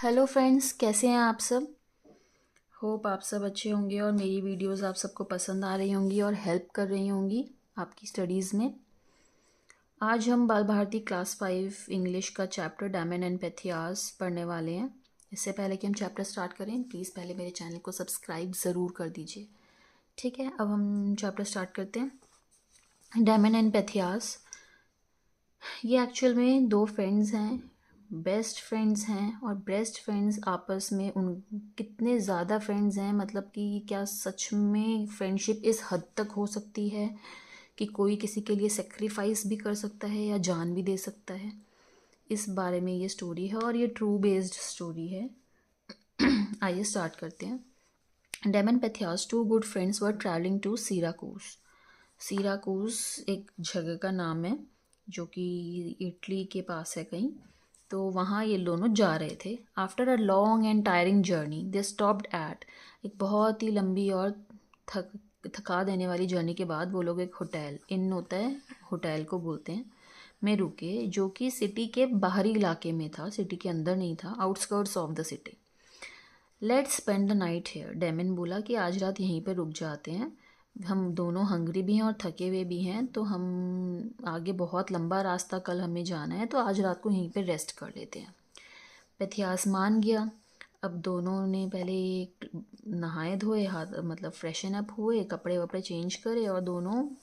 Hello friends, कैसे हैं आप सब। होप आप सब अच्छे होंगे और मेरी वीडियोस आप सबको पसंद आ रही होंगी और हेल्प कर रही होंगी आपकी स्टडीज़ में। आज हम बाल भारती क्लास 5 इंग्लिश का चैप्टर डायमंड एंड पेथियास पढ़ने वाले हैं। इससे पहले कि हम चैप्टर स्टार्ट करें, प्लीज़ पहले मेरे चैनल को सब्सक्राइब ज़रूर कर दीजिए। ठीक है, अब हम चैप्टर स्टार्ट करते हैं। डायमंड एंड पेथियास, ये एक्चुअल में दो फ्रेंड्स हैं, बेस्ट फ्रेंड्स हैं। और बेस्ट फ्रेंड्स आपस में उन कितने ज़्यादा फ्रेंड्स हैं, मतलब कि क्या सच में फ्रेंडशिप इस हद तक हो सकती है कि कोई किसी के लिए सेक्रीफाइस भी कर सकता है या जान भी दे सकता है। इस बारे में ये स्टोरी है और ये ट्रू बेस्ड स्टोरी है। आइए स्टार्ट करते हैं। Damon Pythias, two good friends were travelling to Syracuse. Syracuse एक जगह का नाम है जो कि इटली के पास है कहीं। तो वहाँ ये दोनों जा रहे थे। After a long and tiring journey they stopped at, एक बहुत ही लंबी और थका देने वाली जर्नी के बाद वो लोग एक होटल, इन होता है होटल को बोलते हैं, में रुके, जो कि सिटी के बाहरी इलाके में था, सिटी के अंदर नहीं था, outskirts of the city. Let's spend the night here, Damon बोला कि आज रात यहीं पर रुक जाते हैं। हम दोनों हंग्री भी हैं और थके हुए भी हैं, तो हम आगे बहुत लंबा रास्ता कल हमें जाना है, तो आज रात को यहीं पर रेस्ट कर लेते हैं। पेथियास मान गया। अब दोनों ने पहले एक नहाए धोए, हाथ मतलब फ्रेशन अप हुए, कपड़े वपड़े चेंज करे और दोनों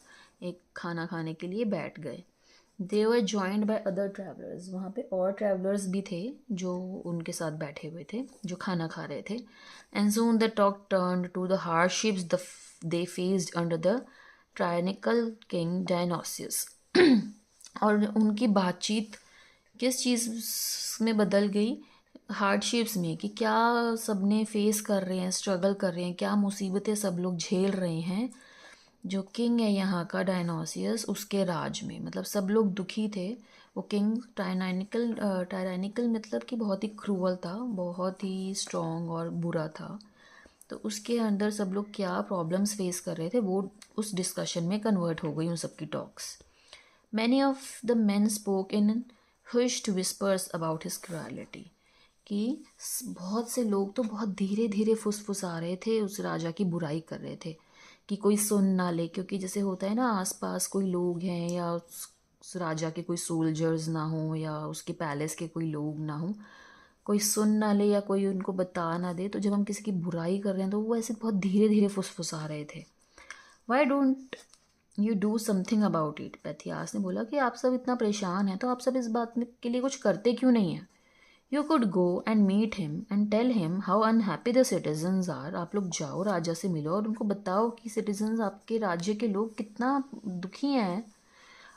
एक खाना खाने के लिए बैठ गए। दे वर जॉइंड बाय अदर ट्रैवलर्स, वहाँ पे और ट्रैवलर्स भी थे जो उनके साथ बैठे हुए थे, जो खाना खा रहे थे। And soon the talk turned to the hardships they faced under the tyrannical king Dionysius. और उनकी बातचीत किस चीज़ में बदल गई, हार्डशिप्स में, कि क्या सबने फेस कर रहे हैं, स्ट्रगल कर रहे हैं, क्या मुसीबतें सब लोग झेल रहे हैं। जो किंग है यहाँ का डायनोसियस, उसके राज में, मतलब सब लोग दुखी थे। वो किंग टायरानिकल मतलब कि बहुत ही क्रूअल था, बहुत ही स्ट्रॉन्ग और बुरा था। तो उसके अंदर सब लोग क्या प्रॉब्लम्स फेस कर रहे थे, वो उस डिस्कशन में कन्वर्ट हो गई उन सबकी talks. Many of the men spoke in hushed whispers about his cruelty, कि बहुत से लोग तो बहुत धीरे धीरे फुसफुसा रहे थे, उस राजा की बुराई कर रहे थे कि कोई सुन ना ले। क्योंकि जैसे होता है ना, आसपास कोई लोग हैं या उस राजा के कोई सोल्जर्स ना हो या उसके पैलेस के कोई लोग ना हो, कोई सुन ना ले या कोई उनको बता ना दे, तो जब हम किसी की बुराई कर रहे हैं तो वो ऐसे बहुत धीरे धीरे फुसफुसा रहे थे। Why don't you do something about it, Pythias ने बोला कि आप सब इतना परेशान हैं तो आप सब इस बात में के लिए कुछ करते क्यों नहीं हैं। You could go and meet him and tell him how unhappy the citizens are, आप लोग जाओ राजा से मिलो और उनको बताओ कि सिटीजन्स, आपके राज्य के लोग कितना दुखी हैं।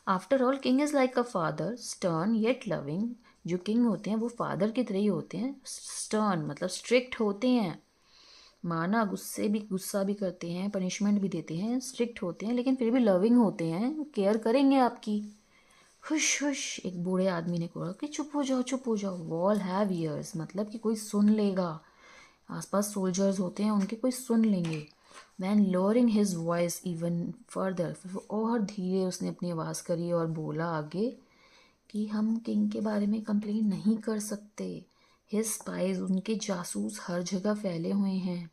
After all king is like a father, stern yet loving. जो किंग होते हैं वो फादर की तरह ही होते हैं, स्टर्न मतलब स्ट्रिक्ट होते हैं, माना गुस्सा भी करते हैं, पनिशमेंट भी देते हैं, स्ट्रिक्ट होते हैं, लेकिन फिर भी लविंग होते हैं, केयर करेंगे आपकी। हुश हुश, एक बूढ़े आदमी ने कहा कि चुप हो जाओ, चुप हो जाओ। वॉल हैव ईयर्स, मतलब कि कोई सुन लेगा, आसपास सोल्जर्स होते हैं उनके, कोई सुन लेंगे। When lowering his voice even further, फिर और धीरे उसने अपनी आवाज़ करी और बोला आगे कि हम किंग के बारे में कंप्लेन नहीं कर सकते। हिज स्पाइज, उनके जासूस हर जगह फैले हुए हैं।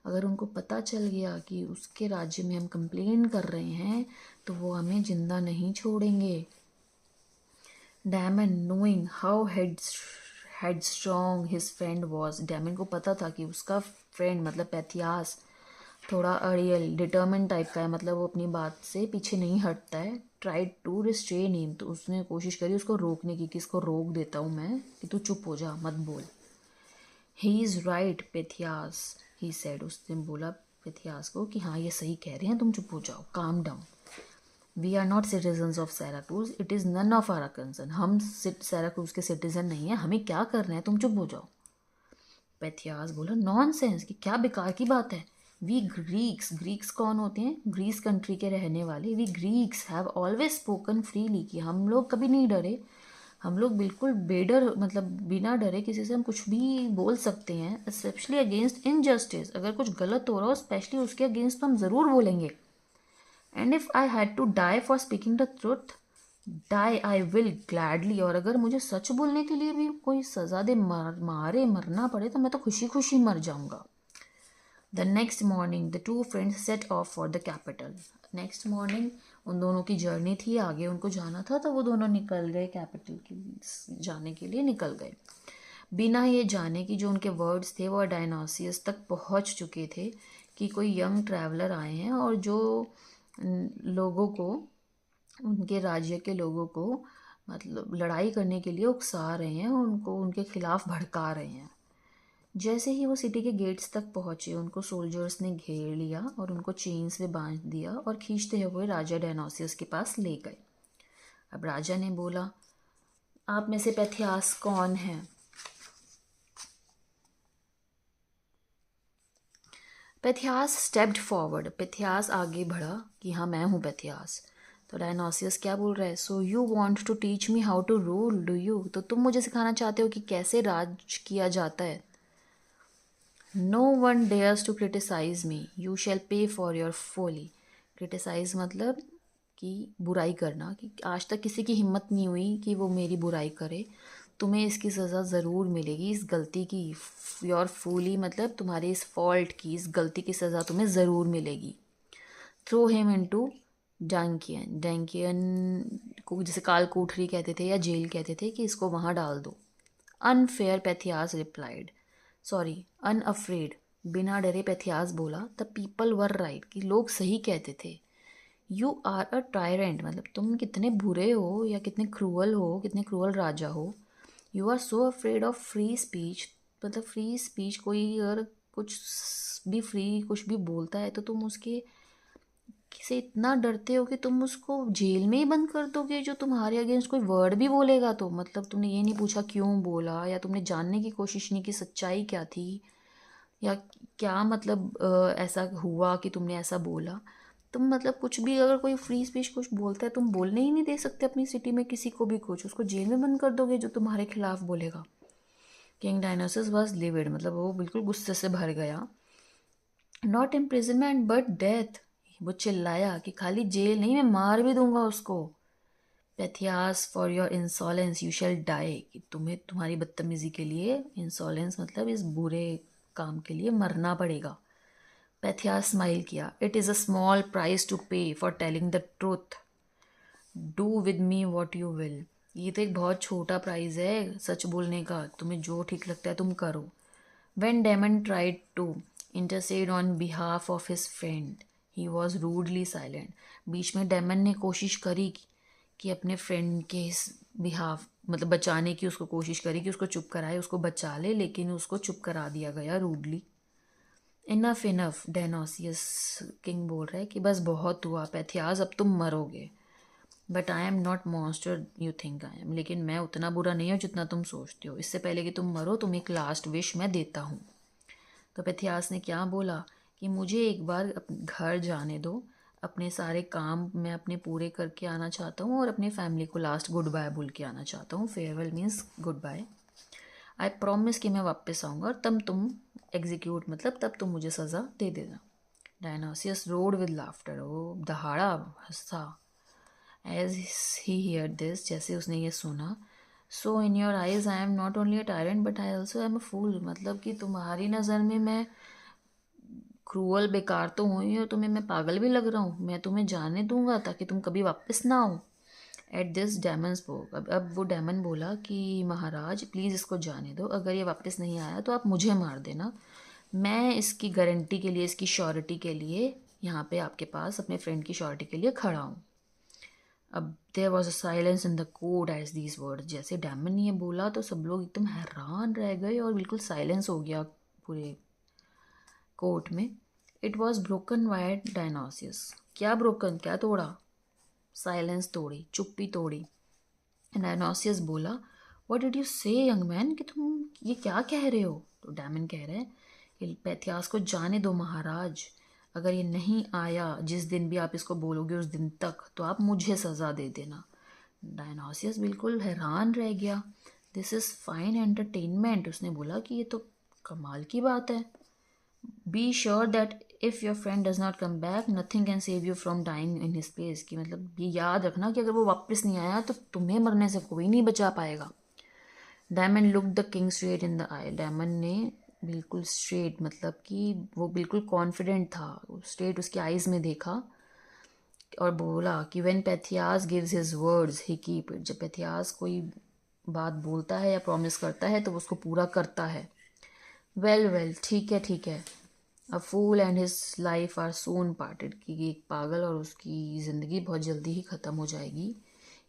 अगर उनको पता चल गया कि उसके राज्य में हम कंप्लेन कर रहे हैं तो वो हमें जिंदा नहीं छोड़ेंगे। Damon, knowing how headstrong his friend was, Damon को पता था कि उसका फ्रेंड मतलब पेथियास थोड़ा अड़ियल डिटर्मिन टाइप का है, मतलब वो अपनी बात से पीछे नहीं हटता है। ट्राइड टू रिस्ट्रेन हिम, तो उसने कोशिश करी उसको रोकने की, कि इसको रोक देता हूँ मैं, कि तू चुप हो जा, मत बोल। He is right Pythias, he said, उसने बोला पेथियास को कि हाँ ये सही कह रहे हैं, तुम चुप हो जाओ, calm down. We are not citizens of Syracuse, it is none of our concern, हम सैराक्रूज के सिटीजन नहीं है, हमें क्या करना है, तुम चुप हो जाओ। पेथियास बोला नॉनसेंस, कि क्या बेकार की बात है। वी ग्रीक्स, ग्रीक्स कौन होते हैं, ग्रीस कंट्री के रहने वाले, we Greeks have always spoken freely, कि हम लोग कभी नहीं डरे, हम लोग बिल्कुल बेडर, मतलब बिना डरे किसी से हम कुछ भी बोल सकते हैं। स्पेशली अगेंस्ट इनजस्टिस, अगर कुछ गलत हो रहा हो स्पेशली उसके अगेंस्ट तो हम ज़रूर बोलेंगे। And if I had to die for speaking the truth, die I will gladly, और अगर मुझे सच बोलने के लिए भी कोई सज़ा दे, मारे मरना पड़े, तो मैं तो खुशी खुशी मर जाऊंगा। The next morning the two friends set of for the capital. Next morning उन दोनों की जर्नी थी, आगे उनको जाना था, तो वो दोनों निकल गए, कैपिटल की जाने के लिए निकल गए। बिना ये जाने कि जो उनके वर्ड्स थे वो डायनासियस तक पहुंच चुके थे कि कोई यंग ट्रैवलर आए हैं और जो लोगों को, उनके राज्य के लोगों को मतलब लड़ाई करने के लिए उकसा रहे हैं, उनको उनके खिलाफ भड़का रहे हैं। जैसे ही वो सिटी के गेट्स तक पहुंचे, उनको सोल्जर्स ने घेर लिया और उनको चेन्स में बांध दिया और खींचते हुए राजा डायनासियस के पास ले गए। अब राजा ने बोला, आप में से पेथियास कौन है? पेथियास स्टेप्ड फॉरवर्ड, पेथियास आगे बढ़ा कि हाँ मैं हूँ पेथियास। तो डायनासियस क्या बोल रहा है? So you want to teach me how to rule do you? तो तुम मुझे सिखाना चाहते हो कि कैसे राज किया जाता है। No one dares to criticise me, you shall pay for your फोली। Criticise मतलब कि बुराई करना, कि आज तक किसी की हिम्मत नहीं हुई कि वो मेरी बुराई करे, तुम्हें इसकी सज़ा ज़रूर मिलेगी, इस गलती की। योर फूली मतलब तुम्हारे इस फॉल्ट की, इस गलती की सज़ा तुम्हें ज़रूर मिलेगी। थ्रो हिम इनटू डैंकियन, डैंकियन को जैसे काल कोठरी कहते थे या जेल कहते थे, कि इसको वहाँ डाल दो। अनफेयर, पेथियास रिप्लाइड, सॉरी अनअफ्रेड, बिना डरे पेथियास बोला, द पीपल वर राइट, कि लोग सही कहते थे। यू आर अ टायरेंट, मतलब तुम कितने बुरे हो या कितने क्रूअल हो, कितने क्रूअल राजा हो। You are so afraid of free speech, मतलब फ्री स्पीच, कोई अगर कुछ भी फ्री कुछ भी बोलता है तो तुम उसके से इतना डरते हो कि तुम उसको जेल में ही बंद कर दोगे, जो तुम्हारे अगेंस्ट कोई वर्ड भी बोलेगा तो। मतलब तुमने ये नहीं पूछा क्यों बोला, या तुमने जानने की कोशिश नहीं की सच्चाई क्या थी, या क्या मतलब ऐसा हुआ कि तुमने ऐसा बोला। तुम मतलब कुछ भी, अगर कोई फ्री स्पीच कुछ बोलता है, तुम बोलने ही नहीं दे सकते अपनी सिटी में किसी को भी कुछ, उसको जेल में बंद कर दोगे जो तुम्हारे खिलाफ बोलेगा। किंग डायनासोरस वॉज लिविड, मतलब वो बिल्कुल गुस्से से भर गया। नॉट इम्प्रिजनमेंट बट डेथ, वो चिल्लाया कि खाली जेल नहीं, मैं मार भी दूंगा उसको। Pythias for your insolence you shall die, कि तुम्हें तुम्हारी बदतमीजी के लिए, इंसॉलेंस मतलब इस बुरे काम के लिए मरना पड़ेगा। पेथियास स्माइल किया, it is a small price to pay for telling the truth, do with me what you will. ये तो एक बहुत छोटा प्राइज है सच बोलने का, तुम्हें जो ठीक लगता है तुम करो। When Damon tried to intercede on behalf of his friend, he was rudely silent. बीच में डेमन ने कोशिश करी कि अपने फ्रेंड के इस बिहाफ मतलब बचाने की उसको कोशिश करी कि उसको चुप कराए, उसको बचा ले, लेकिन उसको चुप करा दिया गया रूडली। इनफ इनफ, डायनासियस किंग बोल रहा है कि बस बहुत हुआ पेथियास, अब तुम मरोगे। But I am not monster you think I am, लेकिन मैं उतना बुरा नहीं हूँ जितना तुम सोचते हो। इससे पहले कि तुम मरो, तुम एक लास्ट विश मैं देता हूँ। तो पेथियास ने क्या बोला कि मुझे एक बार घर जाने दो, अपने सारे काम मैं अपने पूरे करके आना चाहता हूँ और अपनी फैमिली को लास्ट गुड बाय बोल के आना चाहता हूँ। Farewell means good bye. I promise कि मैं वापस आऊँगा और तब तुम एग्जीक्यूट मतलब तब तुम मुझे सज़ा दे देना। डायनासियस रोड विद लाफ्टर, वो दहाड़ा हंसा। एज ही हियर दिस, जैसे उसने ये सुना, so in your eyes I am not only a tyrant but I also am a fool, मतलब कि तुम्हारी नज़र में मैं क्रूअल बेकार तो हूँ ही और तुम्हें मैं पागल भी लग रहा हूँ। मैं तुम्हें जाने दूंगा ताकि तुम कभी वापस ना आओ। एट दिस डैमन स्पोक, अब वो डैमन बोला कि महाराज प्लीज़ इसको जाने दो, अगर ये वापस नहीं आया तो आप मुझे मार देना, मैं इसकी गारंटी के लिए, इसकी श्योरिटी के लिए यहाँ पे आपके पास अपने फ्रेंड की श्योरिटी के लिए खड़ा हूँ। अब there was a silence in the court as these word, जैसे डैमन ने ये बोला तो सब लोग एकदम हैरान रह गए और बिल्कुल साइलेंस हो गया पूरे कोर्ट में। इट वॉज ब्रोकन बाय डायनासियस, क्या ब्रोकन, क्या तोड़ा? साइलेंस तोड़ी, चुप्पी तोड़ी। डायनासियस बोला, व्हाट डिड यू से यंग मैन, कि तुम ये क्या कह रहे हो? तो डैमन कह रहे हैं कि पेथियास को जाने दो महाराज, अगर ये नहीं आया जिस दिन भी आप इसको बोलोगे उस दिन तक, तो आप मुझे सज़ा दे देना। डायनासियस बिल्कुल हैरान रह गया। दिस इज़ फाइन एंटरटेनमेंट, उसने बोला कि ये तो कमाल की बात है। Be sure that if your friend does not come back nothing can save you from dying in his place, कि मतलब ये याद रखना कि अगर वो वापस नहीं आया तो तुम्हें मरने से कोई नहीं बचा पाएगा। Diamond look the king straight in the I, diamond ने बिल्कुल स्ट्रेट मतलब कि वो बिल्कुल कॉन्फिडेंट था, स्ट्रेट उसकी आइज़ में देखा और बोला कि when Pythias gives his words he keep it, जब पेथियास कोई बात बोलता है या प्रॉमिस करता है तो वो उसको पूरा करता है। वेल वेल, ठीक है ठीक है। A fool and his life are soon parted, कि एक पागल और उसकी ज़िंदगी बहुत जल्दी ही ख़त्म हो जाएगी।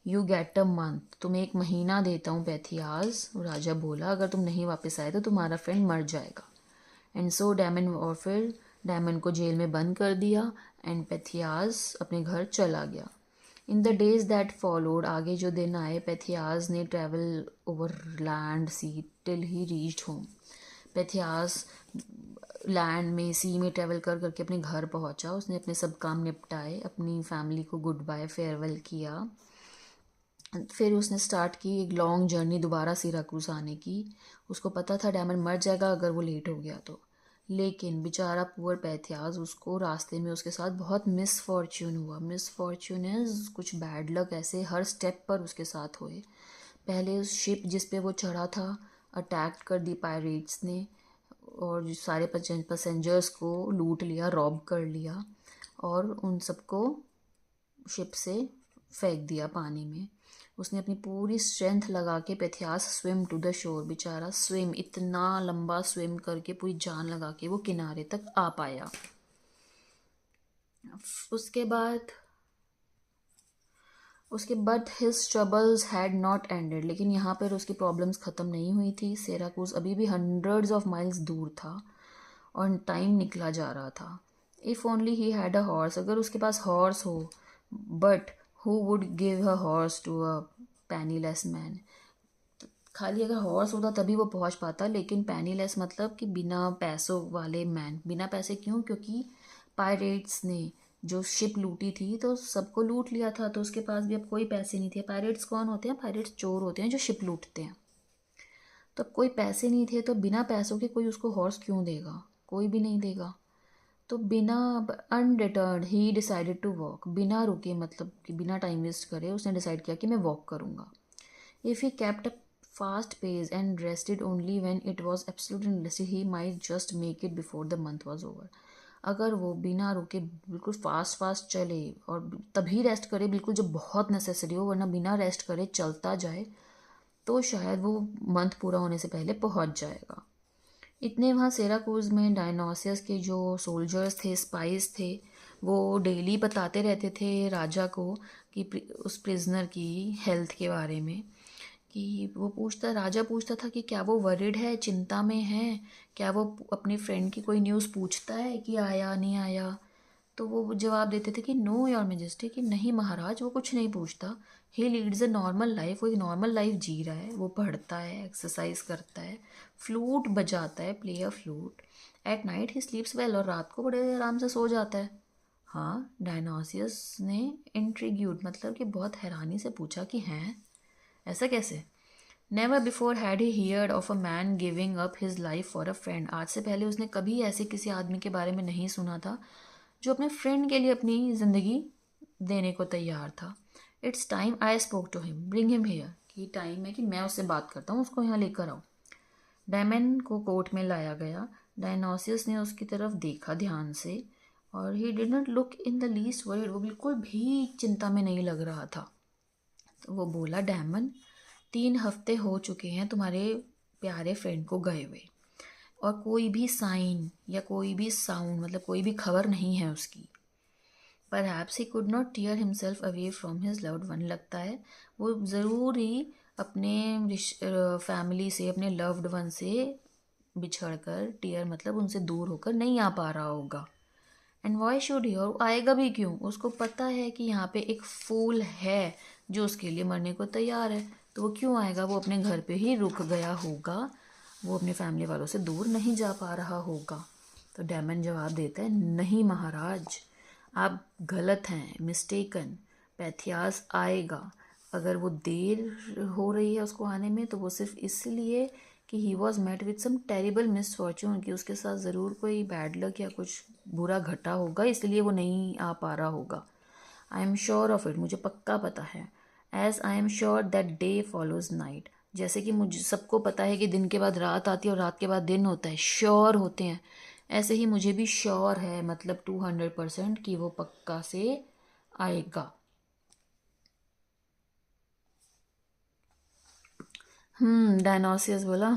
यू गेट अ मंथ, तुम्हें एक महीना देता हूँ पेथियास, राजा बोला, अगर तुम नहीं वापस आए तो तुम्हारा फ्रेंड मर जाएगा। एंड सो डायमंड, और फिर डायमंड को जेल में बंद कर दिया एंड पेथियास अपने घर चला गया। In the days that followed, आगे जो दिन आए, पेथियास ने travel over land sea till he reached home. Pythias land में सी में ट्रैवल कर करके अपने घर पहुंचा, उसने अपने सब काम निपटाए, अपनी फैमिली को गुड बाय फेयरवेल किया। फिर उसने स्टार्ट की एक लॉन्ग जर्नी दोबारा सिराकूज आने की। उसको पता था डायमंड मर जाएगा अगर वो लेट हो गया तो, लेकिन बेचारा पुअर पेथियास, उसको रास्ते में उसके साथ बहुत मिसफॉर्च्यून हुआ। मिसफॉर्च्यून इज कुछ बैड लक, ऐसे हर स्टेप पर उसके साथ हुए। पहले उस शिप जिस पे वो चढ़ा था अटैक कर दी पायरेट्स ने, और जो सारे पैसेंजर्स को लूट लिया, रॉब कर लिया और उन सबको शिप से फेंक दिया पानी में। उसने अपनी पूरी स्ट्रेंथ लगा के पेथियास स्विम टू द शोर, बेचारा स्विम, इतना लंबा स्विम करके पूरी जान लगा के वो किनारे तक आ पाया। उसके बाद but his troubles had not ended, लेकिन यहाँ पर उसकी प्रॉब्लम्स ख़त्म नहीं हुई थी। सिराकूज अभी भी हंड्रेड्स ऑफ माइल्स दूर था और टाइम निकला जा रहा था। If only he had a horse, अगर उसके पास हॉर्स हो, but who would give a horse to a penniless man, खाली अगर हॉर्स होता तभी वो पहुंच पाता, लेकिन पैनीलेस मतलब कि बिना पैसों वाले मैन। बिना पैसे क्यों? क्योंकि पायरेट्स ने जो शिप लूटी थी तो सबको लूट लिया था, तो उसके पास भी अब कोई पैसे नहीं थे। पायरेट्स कौन होते हैं? पायरेट्स चोर होते हैं जो शिप लूटते हैं। तो अब कोई पैसे नहीं थे, तो बिना पैसों के कोई उसको हॉर्स क्यों देगा? कोई भी नहीं देगा। तो बिना undeterred he decided to walk, बिना रुके मतलब कि बिना टाइम वेस्ट करे उसने डिसाइड किया कि मैं वॉक करूँगा। If he kept a fast pace and rested only when it was absolutely necessary, he might just make it before the month was over. अगर वो बिना रुके बिल्कुल फास्ट चले और तभी रेस्ट करे बिल्कुल जब बहुत नेसेसरी हो, वरना बिना रेस्ट करे चलता जाए तो शायद वो मंथ पूरा होने से पहले पहुंच जाएगा। इतने वहाँ सिराकूज में डायनोसियस के जो सोल्जर्स थे, स्पाइस थे, वो डेली बताते रहते थे राजा को कि उस प्रिजनर की हेल्थ के बारे में, कि राजा पूछता था कि क्या वो वरिड है, चिंता में है, क्या वो अपनी फ्रेंड की कोई न्यूज़ पूछता है कि आया नहीं आया। तो वो जवाब देते थे कि नो योर मेजेस्टी, कि नहीं महाराज, वो कुछ नहीं पूछता। ही लीड्स अ नॉर्मल लाइफ, वो एक नॉर्मल लाइफ जी रहा है। वो पढ़ता है, एक्सरसाइज करता है, फ्लूट बजाता है, play a flute. At night he स्लीप्स well, और रात को बड़े आराम से सो जाता है। हाँ, डायनोसियस ने इंट्रीग्यूड मतलब कि बहुत हैरानी से पूछा कि हैं, ऐसा कैसे? Never before had he heard of a man giving up his life for a friend, आज से पहले उसने कभी ऐसे किसी आदमी के बारे में नहीं सुना था जो अपने फ्रेंड के लिए अपनी ज़िंदगी देने को तैयार था। It's time I spoke to him, bring him here, कि टाइम है कि मैं उससे बात करता हूँ, उसको यहाँ लेकर आओ। डायमंड को कोर्ट में लाया गया। डायनोसियस ने उसकी तरफ देखा ध्यान से और he did not look in the least worried, वो बिल्कुल भी चिंता में नहीं लग रहा था। तो वो बोला, डायमंड 3 हफ्ते हो चुके हैं तुम्हारे प्यारे फ्रेंड को गए हुए, और कोई भी साइन या कोई भी साउंड मतलब कोई भी खबर नहीं है उसकी। Perhaps he could not tear himself away from his loved one, लगता है वो ज़रूर ही अपने फैमिली से, अपने लव्ड वन से बिछड़ कर, टीयर मतलब उनसे दूर होकर नहीं आ पा रहा होगा। एंड वाई शुड ही, और आएगा भी क्यों? उसको पता है कि यहाँ पे एक फूल है जो उसके लिए मरने को तैयार है, तो वो क्यों आएगा? वो अपने घर पे ही रुक गया होगा, वो अपने फैमिली वालों से दूर नहीं जा पा रहा होगा। तो डायमंड जवाब देता है, नहीं महाराज, आप गलत हैं, मिस्टेकन। पेथियास आएगा। अगर वो देर हो रही है उसको आने में तो वो सिर्फ इसलिए कि he was met with some terrible misfortune, कि उसके साथ ज़रूर कोई बैड लक या कुछ बुरा घटा होगा, इसलिए वो नहीं आ पा रहा होगा। I am sure of it, मुझे पक्का पता है। As I am sure that day follows night, जैसे कि मुझे सबको पता है कि दिन के बाद रात आती है और रात के बाद दिन होता है, श्योर होते हैं, ऐसे ही मुझे भी श्योर है, मतलब 200% कि वो पक्का से आएगा। डायनोसियस बोला,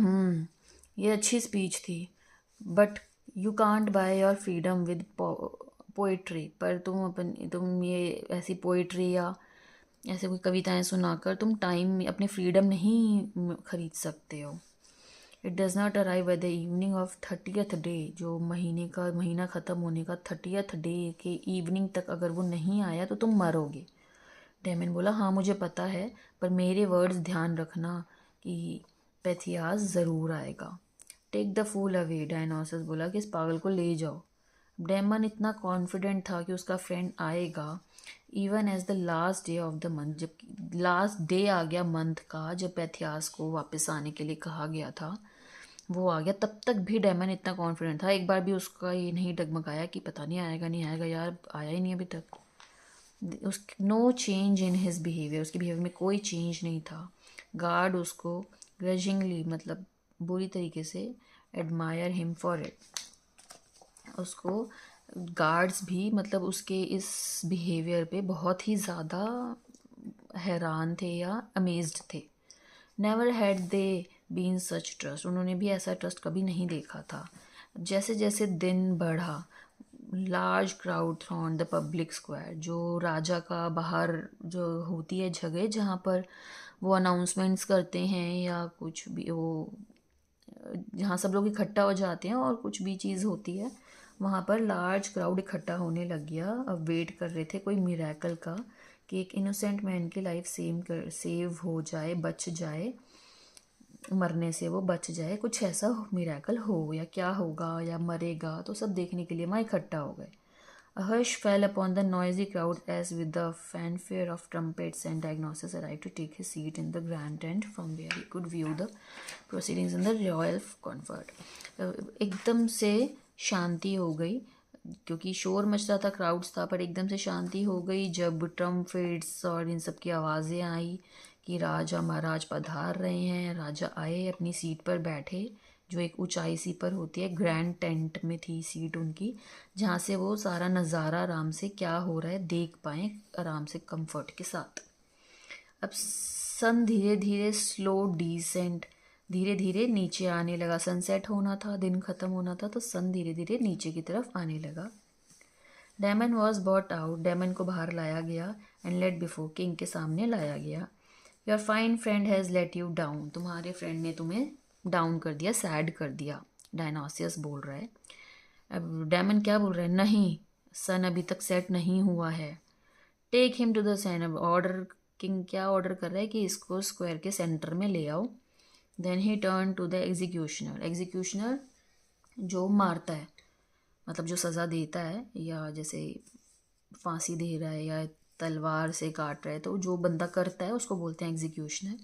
ये अच्छी स्पीच थी, but you can't by your freedom with poetry, पर तुम ये ऐसी पोइट्री या ऐसे कोई कविताएं सुनाकर तुम टाइम अपने फ्रीडम नहीं खरीद सकते हो। It does not arrive at the evening of 30th day, जो महीना ख़त्म होने का 30th डे के इवनिंग तक अगर वो नहीं आया तो तुम मरोगे। डेमन बोला, हाँ मुझे पता है, पर मेरे वर्ड्स ध्यान रखना कि पेथियास ज़रूर आएगा। टेक द फूल अवे, डायनोसस बोला कि इस पागल को ले जाओ। डेमन इतना कॉन्फिडेंट था कि उसका फ्रेंड आएगा, even as the last day of the month, जब लास्ट डे आ गया मंथ का, जब पेथियास को वापस आने के लिए कहा गया था वो आ गया, तब तक भी डेमन इतना कॉन्फिडेंट था, एक बार भी उसका ये नहीं डगमगाया कि पता नहीं आएगा नहीं आएगा, यार आया ही नहीं अभी तक। उस no change in his behaviour, उसके बिहेवियर में कोई चेंज नहीं था। गार्ड उसको ग्रजिंगली, मतलब बुरी तरीके से एडमायर हिम फॉर इट, उसको गार्ड्स भी मतलब उसके इस बिहेवियर पे बहुत ही ज़्यादा हैरान थे या अमेज्ड थे। Never had they been such trust, उन्होंने भी ऐसा ट्रस्ट कभी नहीं देखा था। जैसे जैसे दिन बढ़ा, large crowd thrown the public square, जो राजा का बाहर जो होती है जगह जहाँ पर वो अनाउंसमेंट्स करते हैं या कुछ भी, वो जहाँ सब लोग इकट्ठा हो जाते हैं और कुछ भी चीज़ होती है, वहाँ पर लार्ज क्राउड इकट्ठा होने लग गया। अब वेट कर रहे थे कोई मिरेकल का, कि एक इनोसेंट मैन की लाइफ सेव हो जाए, बच जाए, मरने से वो बच जाए, कुछ ऐसा मिरेकल हो, या क्या होगा या मरेगा, तो सब देखने के लिए वहाँ इकट्ठा हो गए। A hush fell upon the noisy crowd as with the fanfare of trumpets and Dionysus arrived to take his seat in the grand tent from where he could view the proceedings in the royal comfort. एकदम से शांति हो गई, क्योंकि शोर much रहा था, crowds था, पर एकदम से शांति हो गई जब ट्रम्पेट्स और इन सब की आवाज़ें आई कि राजा महाराज पधार रहे हैं। राजा आए, अपनी सीट पर बैठे, जो एक ऊंचाई सी पर होती है, ग्रैंड टेंट में थी सीट उनकी, जहाँ से वो सारा नज़ारा आराम से क्या हो रहा है देख पाएँ आराम से कंफर्ट के साथ। अब सन धीरे धीरे स्लो डिसेंट, धीरे धीरे नीचे आने लगा। सनसेट होना था, दिन ख़त्म होना था, तो सन धीरे धीरे नीचे की तरफ आने लगा। Damon was brought out, Damon को बाहर लाया गया, एंड लेट बिफोर किंग, के सामने लाया गया। Your fine friend has let you down, तुम्हारे फ्रेंड ने तुम्हें डाउन कर दिया, सैड कर दिया, डायनोसियस बोल रहा है। अब डेमन क्या बोल रहा है, नहीं सन अभी तक सेट नहीं हुआ है। Take him to the centre, order, king क्या ऑर्डर कर रहा है कि इसको स्क्वायर के सेंटर में ले आओ। Then he turn to the executioner, executioner जो मारता है, मतलब जो सज़ा देता है, या जैसे फांसी दे रहा है या तलवार से काट रहा है, तो जो बंदा करता है उसको बोलते हैं एग्जीक्यूशनर।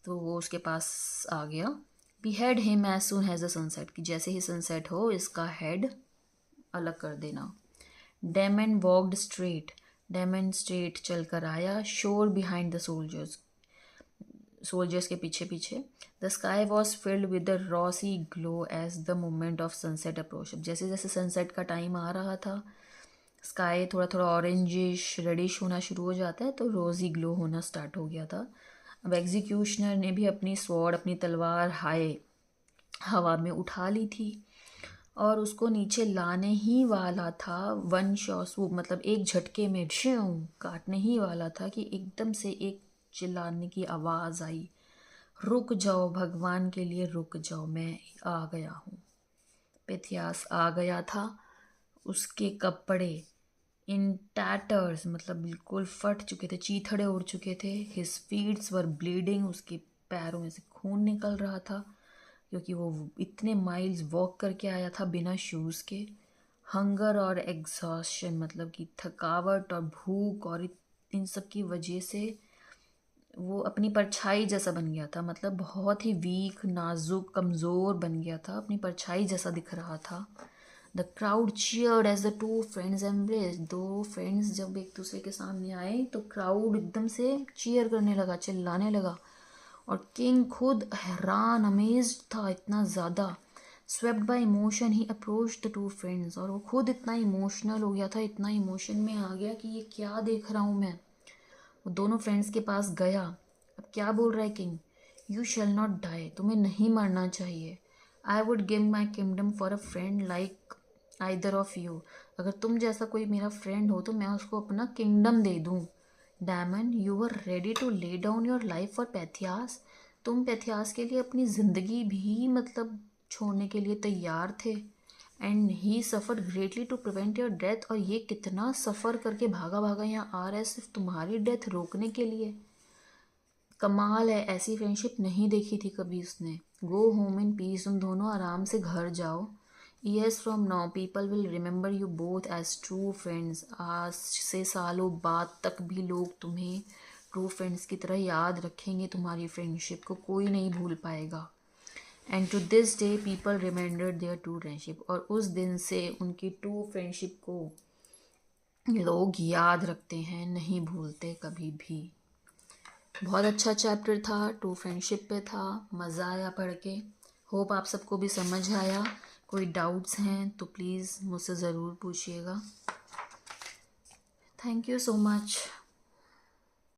तो वो उसके पास आ गया। Behead him as soon as the sunset, कि जैसे ही सनसेट हो इसका हेड अलग कर देना। Damon walked straight, Damon straight चल कर आया। शोर बिहाइंड द सोल्जर्स, सोल्जर्स के पीछे पीछे। The sky was filled with the rosy glow as the moment of sunset approach, जैसे जैसे सनसेट का टाइम आ रहा था, स्काई थोड़ा थोड़ा ऑरेंजिश रेडिश होना शुरू हो जाता है, तो रोज़ी ग्लो होना स्टार्ट हो गया था। अब एग्जीक्यूशनर ने भी अपनी स्वॉर्ड, अपनी तलवार हाय हवा में उठा ली थी और उसको नीचे लाने ही वाला था। वन शॉट, मतलब एक झटके में काटने ही वाला था कि एकदम से एक चिल्लाने की आवाज़ आई, रुक जाओ, भगवान के लिए रुक जाओ, मैं आ गया हूँ। पेथियास आ गया था, उसके कपड़े इन टैटर्स, मतलब बिल्कुल फट चुके थे, चीथड़े उड़ चुके थे। हिज फीट्स वर ब्लीडिंग, उसके पैरों में से खून निकल रहा था, क्योंकि वो इतने माइल्स वॉक करके आया था बिना शूज़ के। हंगर और एग्जॉस्शन, मतलब कि थकावट और भूख और इन सब की वजह से वो अपनी परछाई जैसा बन गया था, मतलब बहुत ही वीक, नाजुक, कमज़ोर बन गया था, अपनी परछाई जैसा दिख रहा था। The crowd cheered as the two friends embrace. दो फ्रेंड्स जब एक दूसरे के सामने आए तो क्राउड एकदम से चीयर करने लगा, चिल्लाने लगा। और किंग खुद हैरान, अमेज्ड था इतना ज़्यादा। Swept by emotion he approach the two friends. और वो खुद इतना इमोशनल हो गया था, इतना इमोशन में आ गया कि ये क्या देख रहा हूँ मैं। वो दोनों फ्रेंड्स के पास गया। अब क्या बोल रहा है king? You shall not die, तुम्हें नहीं मरना चाहिए। I would give my kingdom for a friend like either of you. अगर तुम जैसा कोई मेरा फ्रेंड हो तो मैं उसको अपना किंगडम दे दूँ। Damon, you are ready to lay down your life for Pythias. तुम पैथियास के लिए अपनी ज़िंदगी भी मतलब छोड़ने के लिए तैयार थे। And he suffer greatly to prevent your death. और ये कितना सफ़र करके भागा भागा यहाँ आ रहा है सिर्फ तुम्हारी डेथ रोकने के लिए। कमाल है, ऐसी फ्रेंडशिप नहीं देखी थी कभी उसने। गो होम इन पीस, तुम दोनों आराम से घर जाओ। Years from now people will remember you both as true friends. आज से सालों बाद तक भी लोग तुम्हें ट्रू फ्रेंड्स की तरह याद रखेंगे, तुम्हारी फ्रेंडशिप को कोई नहीं भूल पाएगा। And to this day people remember their true friendship. और उस दिन से उनकी ट्रू फ्रेंडशिप को लोग याद रखते हैं, नहीं भूलते कभी भी। बहुत अच्छा चैप्टर था, ट्रू फ्रेंडशिप पे था, मज़ा आया पढ़ के। होप आप सबको भी समझ आया। कोई डाउट्स हैं तो प्लीज़ मुझसे ज़रूर पूछिएगा। Thank you so much.